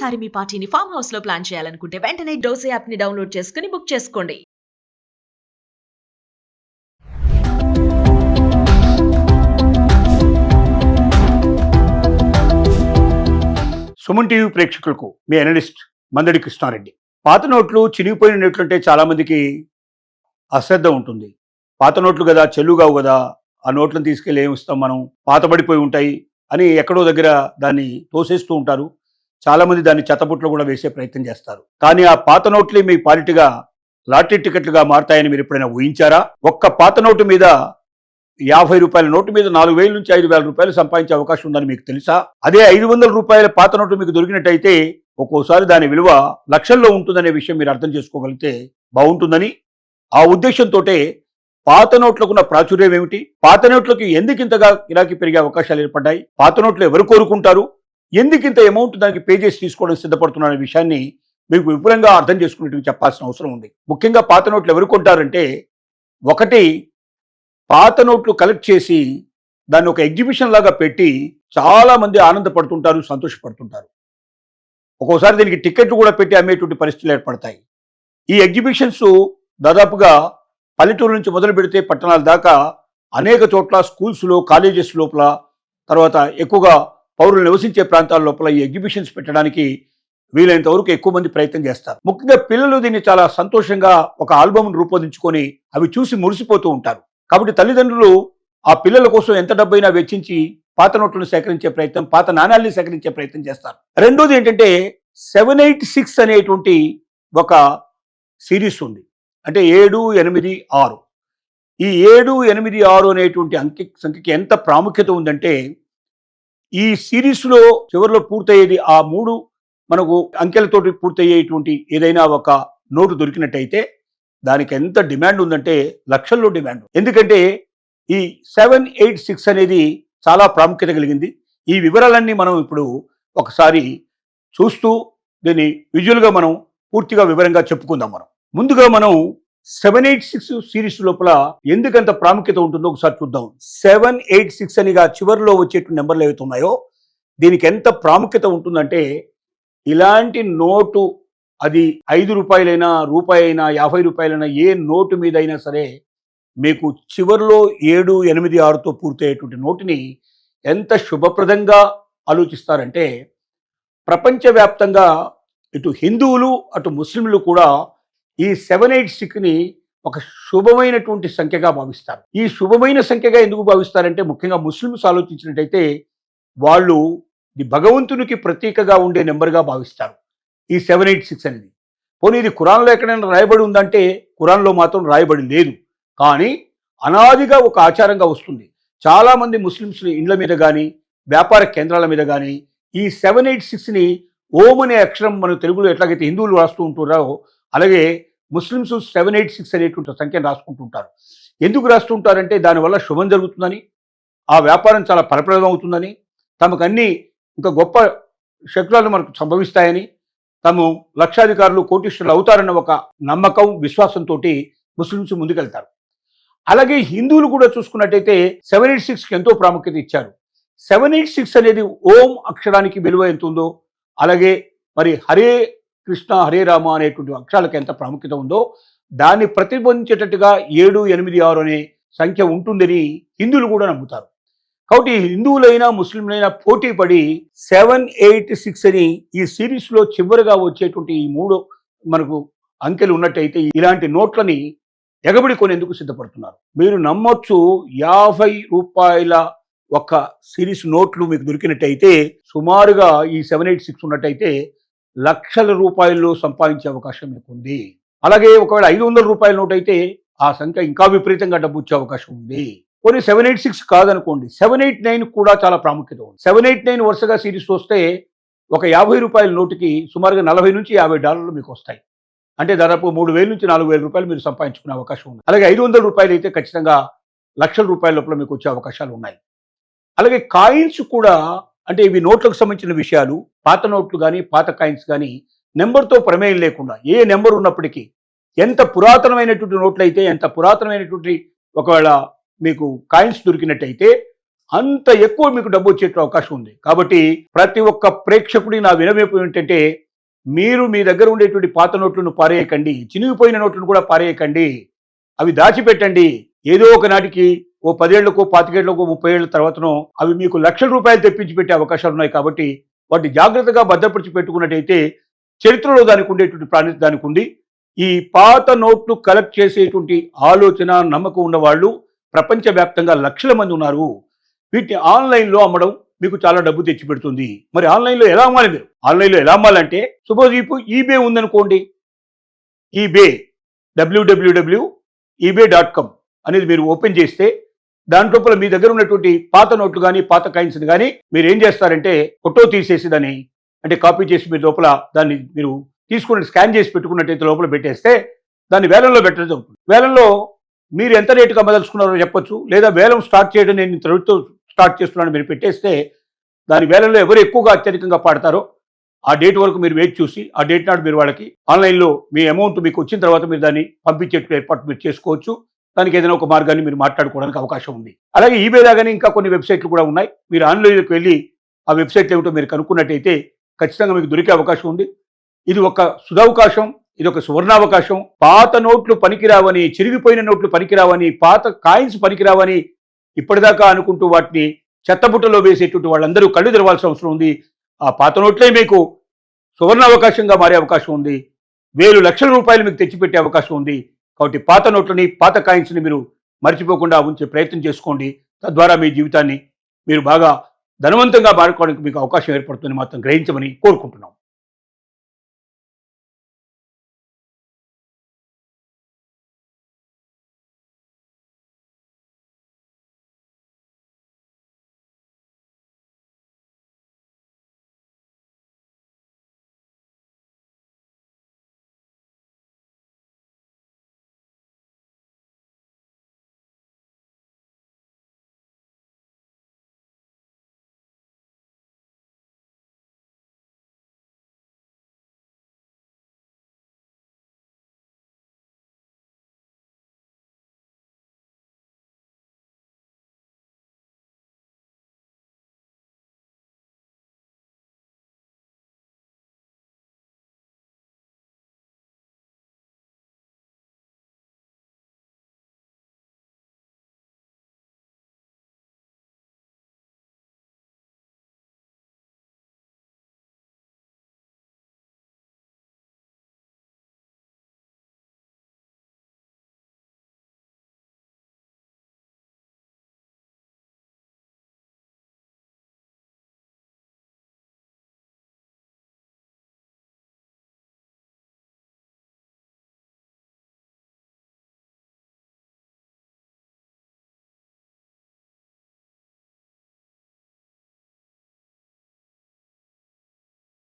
ఈసారి మీ పార్టీని farm house లో ప్లాన్ చేయాలనుకుంటే వెంటనే డోసే యాప్ ని డౌన్లోడ్ చేసుకుని బుక్ చేసుకోండి. సుమన్ టీవీ ప్రేక్షకులకు మీ అనలిస్ట్ మందడి కృష్ణారెడ్డి. పాత నోట్లు చినిగిపోయిన నోట్లు అంటే చాలా మందికి అశ్రద్ధ ఉంటుంది. పాత నోట్లు కదా, చెల్లుగావు కదా, ఆ నోట్లను తీసుకెళ్ళి ఏమి ఇస్తాం మనం, పాతబడిపోయి ఉంటాయి అని ఎక్కడో దగ్గర దాన్ని తోసేస్తూ ఉంటారు. చాలా మంది దాన్ని చెత్తబుట్లో కూడా వేసే ప్రయత్నం చేస్తారు. కానీ ఆ పాత నోట్లే మీ పాలిటిగా లాటరీ టికెట్లుగా మారతాయని మీరు ఎప్పుడైనా ఊహించారా? ఒక్క పాత నోటు మీద 50 రూపాయల నోటు మీద 4,000 నుంచి 5,000 రూపాయలు సంపాదించే అవకాశం ఉందని మీకు తెలుసా? అదే 500 రూపాయల పాత నోటు మీకు దొరికినట్టయితే ఒక్కోసారి దాని విలువ లక్షల్లో ఉంటుందనే విషయం మీరు అర్థం చేసుకోగలిగితే బాగుంటుందని ఆ ఉద్దేశంతో పాత నోట్లకున్న ప్రాచుర్యం ఏమిటి, పాత నోట్లకు ఎందుకింతగా గిరాకీ పెరిగే అవకాశాలు ఏర్పడ్డాయి, పాత నోట్లు ఎవరు కోరుకుంటారు, ఎందుకింత అమౌంట్ దానికి పే చేసి తీసుకోవడం సిద్ధపడుతున్న విషయాన్ని మీకు విపులంగా అర్థం చేసుకునేట్టు చెప్పాల్సిన అవసరం ఉంది. ముఖ్యంగా పాత నోట్లు ఎవరు కొంటారంటే, ఒకటి, పాత నోట్లు కలెక్ట్ చేసి దాన్ని ఒక ఎగ్జిబిషన్ లాగా పెట్టి చాలా మంది ఆనందపడుతుంటారు, సంతోషపడుతుంటారు. ఒక్కోసారి దీనికి టికెట్లు కూడా పెట్టి అమ్మేటువంటి పరిస్థితులు ఏర్పడతాయి. ఈ ఎగ్జిబిషన్స్ దాదాపుగా పల్లెటూరు నుంచి మొదలు పెడితే పట్టణాల దాకా అనేక చోట్ల స్కూల్స్లో, కాలేజెస్ లోపల, తర్వాత ఎక్కువగా పౌరులు నివసించే ప్రాంతాల లోపల ఈ ఎగ్జిబిషన్స్ పెట్టడానికి వీలైనంత వరకు ఎక్కువ మంది ప్రయత్నం చేస్తారు. ముఖ్యంగా పిల్లలు దీన్ని చాలా సంతోషంగా ఒక ఆల్బమ్ను రూపొందించుకొని అవి చూసి మురిసిపోతూ ఉంటారు. కాబట్టి తల్లిదండ్రులు ఆ పిల్లల కోసం ఎంత డబ్బైనా వెచ్చించి పాత నోట్లను సేకరించే ప్రయత్నం, పాత నాణ్యాల్ని సేకరించే ప్రయత్నం చేస్తారు. రెండోది ఏంటంటే 786 అనేటువంటి ఒక సిరీస్ ఉంది. అంటే 7, 8, 6. ఈ 7, 8, 6 అనేటువంటి సంఖ్యకి ఎంత ప్రాముఖ్యత ఉందంటే, ఈ సిరీస్లో చివరిలో పూర్తయ్యేది ఆ 3 మనకు అంకెలతోటి పూర్తయ్యేటువంటి ఏదైనా ఒక నోటు దొరికినట్టయితే దానికి ఎంత డిమాండ్ ఉందంటే లక్షల్లో డిమాండ్. ఎందుకంటే ఈ 786 అనేది చాలా ప్రాముఖ్యత కలిగింది. ఈ వివరాలన్నీ మనం ఇప్పుడు ఒకసారి చూస్తూ దీన్ని విజువల్గా మనం పూర్తిగా వివరంగా చెప్పుకుందాం. ముందుగా మనం 786 సిరీస్ లోపల ఎందుకంత ప్రాముఖ్యత ఉంటుందో ఒకసారి చూద్దాం. 786 అనిగా చివరిలో వచ్చేటువంటి నెంబర్లు ఏవైతే ఉన్నాయో దీనికి ఎంత ప్రాముఖ్యత ఉంటుందంటే, ఇలాంటి నోటు అది 5 రూపాయలైనా, రూపాయి అయినా, 50 రూపాయలైనా, ఏ నోటు మీద అయినా సరే మీకు చివరిలో 7, 8, 6తో పూర్తయ్యేటువంటి నోటుని ఎంత శుభప్రదంగా ఆలోచిస్తారంటే, ప్రపంచవ్యాప్తంగా ఇటు హిందువులు అటు ముస్లింలు కూడా ఈ 786ని ఒక శుభమైనటువంటి సంఖ్యగా భావిస్తారు. ఈ శుభమైన సంఖ్యగా ఎందుకు భావిస్తారంటే, ముఖ్యంగా ముస్లిమ్స్ ఆలోచించినట్టయితే వాళ్ళు ఇది భగవంతునికి ప్రతీకగా ఉండే నెంబర్గా భావిస్తారు ఈ 786 అనేది. పోనీ ఇది ఖురాన్లో ఎక్కడైనా రాయబడి ఉందంటే ఖురాన్లో మాత్రం రాయబడి లేదు. కానీ అనాదిగా ఒక ఆచారంగా వస్తుంది. చాలామంది ముస్లిమ్స్ ఇండ్ల మీద కానీ, వ్యాపార కేంద్రాల మీద కానీ ఈ 786ని ఓం అనే అక్షరం మన తెలుగులో ఎట్లాగైతే హిందువులు రాస్తూ ఉంటున్నారో అలాగే ముస్లిమ్స్ 786 అనేటువంటి సంఖ్యను రాసుకుంటుంటారు. ఎందుకు రాస్తుంటారంటే దానివల్ల శుభం జరుగుతుందని, ఆ వ్యాపారం చాలా ఫలప్రదం అవుతుందని, తమకు అన్ని ఇంకా గొప్ప శక్తులు మనకు సంభవిస్తాయని, తాము లక్షాధికారులు, కోటీశ్వరులు అవుతారన్న ఒక నమ్మకం, విశ్వాసంతో ముస్లిమ్స్ ముందుకెళ్తారు. అలాగే హిందువులు కూడా చూసుకున్నట్టయితే 786కి ఎంతో ప్రాముఖ్యత ఇచ్చారు. 786 అనేది ఓం అక్షరానికి విలువ ఎంత ఉందో, అలాగే మరి హరే కృష్ణ హరే రామ అనేటువంటి అక్షరాలకు ఎంత ప్రాముఖ్యత ఉందో దాన్ని ప్రతిబింబించేటట్టుగా 7, 8, 6 అనే సంఖ్య ఉంటుందని హిందువులు కూడా నమ్ముతారు. కాబట్టి హిందువులైనా ముస్లింలైనా పోటీ పడి 786 అని ఈ సిరీస్లో చివరిగా వచ్చేటువంటి ఈ 3 మనకు అంకెలు ఉన్నట్టయితే ఇలాంటి నోట్లని ఎగబడి కొనేందుకు సిద్ధపడుతున్నారు. మీరు నమ్మొచ్చు, 50 రూపాయల ఒక సిరీస్ నోట్లు మీకు దొరికినట్టయితే సుమారుగా ఈ 786 ఉన్నట్టయితే లక్షల రూపాయల్లో సంపాదించే అవకాశం మీకు ఉంది. అలాగే ఒకవేళ 500 రూపాయల నోట్ అయితే ఆ సంఖ్య ఇంకా విపరీతంగా డబ్బు వచ్చే అవకాశం ఉంది. కొన్ని 786 కాదనుకోండి, 789 కూడా చాలా ప్రాముఖ్యత ఉంది. 789 వరుసగా సిరీస్ వస్తే ఒక 50 రూపాయల నోటుకి సుమారుగా 40 నుంచి 50 డాలర్లు మీకు వస్తాయి. అంటే దాదాపు 3,000 నుంచి 4,000 రూపాయలు మీరు సంపాదించుకునే అవకాశం ఉంది. అలాగే 500 రూపాయలు అయితే ఖచ్చితంగా లక్షల రూపాయల లోపల మీకు వచ్చే అవకాశాలు ఉన్నాయి. అలాగే కాయిన్స్ కూడా, అంటే ఇవి నోట్లకు సంబంధించిన విషయాలు, పాత నోట్లు కానీ పాత కాయిన్స్ కానీ నెంబర్తో ప్రమేయం లేకుండా ఏ నెంబర్ ఉన్నప్పటికీ, ఎంత పురాతనమైనటువంటి నోట్లు అయితే, ఎంత పురాతనమైనటువంటి ఒకవేళ మీకు కాయిన్స్ దొరికినట్టయితే అంత ఎక్కువ మీకు డబ్బు వచ్చే అవకాశం ఉంది. కాబట్టి ప్రతి ఒక్క ప్రేక్షకుడి నా వినవేపు ఏంటంటే, మీరు మీ దగ్గర ఉండేటువంటి పాత నోట్లను పారేయకండి, చినిగిపోయిన నోట్లను కూడా పారేయకండి, అవి దాచిపెట్టండి. ఏదో ఒక నాటికి ఓ 10 ఏళ్లకో 25 ఏళ్లకో 30 ఏళ్ల తర్వాతనో అవి మీకు లక్షల రూపాయలు తెప్పించి పెట్టే అవకాశాలు ఉన్నాయి. కాబట్టి వాటిని జాగ్రత్తగా భద్రపరిచి పెట్టుకున్నట్టయితే చరిత్రలో దానికి ఉండేటువంటి ప్రాణిత దానికి ఉంది. ఈ పాత నోట్లు కలెక్ట్ చేసేటువంటి ఆలోచన నమ్మకం ఉన్న వాళ్ళు ప్రపంచవ్యాప్తంగా లక్షల మంది ఉన్నారు. వీటిని ఆన్లైన్లో అమ్మడం మీకు చాలా డబ్బు తెచ్చి పెడుతుంది. మరి ఆన్లైన్లో ఎలా అమ్మాలి? మీరు ఆన్లైన్లో ఎలా అమ్మాలంటే, సపోజ్ ఇప్పుడు ఈబే ఉందనుకోండి, ఈబే www.ebay.com అనేది మీరు ఓపెన్ చేస్తే దాంట్లో మీ దగ్గర ఉన్నటువంటి పాత నోట్లు కానీ పాత కాయిన్స్ కానీ మీరు ఏం చేస్తారంటే ఫోటో తీసేసి దాన్ని అంటే కాపీ చేసి మీరు లోపల దాన్ని మీరు తీసుకుని స్కాన్ చేసి పెట్టుకున్నట్టయితే లోపల పెట్టేస్తే దాన్ని వేలంలో పెట్టడం అవుతుంది. వేలంలో మీరు ఎంత రేటుకి అమ్మదలుచుకున్నారో చెప్పొచ్చు, లేదా వేలం స్టార్ట్ చేయడం నేను ఇంత రేటుతో స్టార్ట్ చేస్తున్నాను మీరు పెట్టేస్తే దాని వేలంలో ఎవరు ఎక్కువగా అత్యధికంగా పాడతారో ఆ డేట్ వరకు మీరు వెయిట్ చూసి ఆ డేట్ నాడు మీరు వాళ్ళకి ఆన్లైన్లో మీ అమౌంట్ మీకు వచ్చిన తర్వాత మీరు దాన్ని పంపించేట్టు ఏర్పాటు మీరు చేసుకోవచ్చు. దానికి ఏదైనా ఒక మార్గాన్ని మీరు మాట్లాడుకోవడానికి అవకాశం ఉంది. అలాగే ఈబే లాగానే ఇంకా కొన్ని వెబ్సైట్లు కూడా ఉన్నాయి. మీరు ఆన్లైన్లోకి వెళ్ళి ఆ వెబ్సైట్లు ఏమిటో మీరు కనుక్కున్నట్టయితే ఖచ్చితంగా మీకు దొరికే అవకాశం ఉంది. ఇది ఒక సుదవకాశం, ఇది ఒక సువర్ణావకాశం. పాత నోట్లు పనికిరావని, చిరిగిపోయిన నోట్లు పనికిరావని, పాత కాయిన్స్ పనికిరావని ఇప్పటిదాకా అనుకుంటూ వాటిని చెత్తబుట్టలో వేసేటువంటి వాళ్ళందరూ కళ్ళు తెరవాల్సిన అవసరం ఉంది. ఆ పాత నోట్లే మీకు సువర్ణావకాశంగా మారే అవకాశం ఉంది. వేలు లక్షల రూపాయలు మీకు తెచ్చిపెట్టే అవకాశం ఉంది. కాబట్టి పాత నోట్లని పాత కాయిన్స్ని మీరు మర్చిపోకుండా ఉంచే ప్రయత్నం చేసుకోండి. తద్వారా మీ జీవితాన్ని మీరు బాగా ధనవంతంగా మారుకోవడానికి మీకు అవకాశం ఏర్పడుతుంది మాత్రం గ్రహించమని కోరుకుంటున్నాం.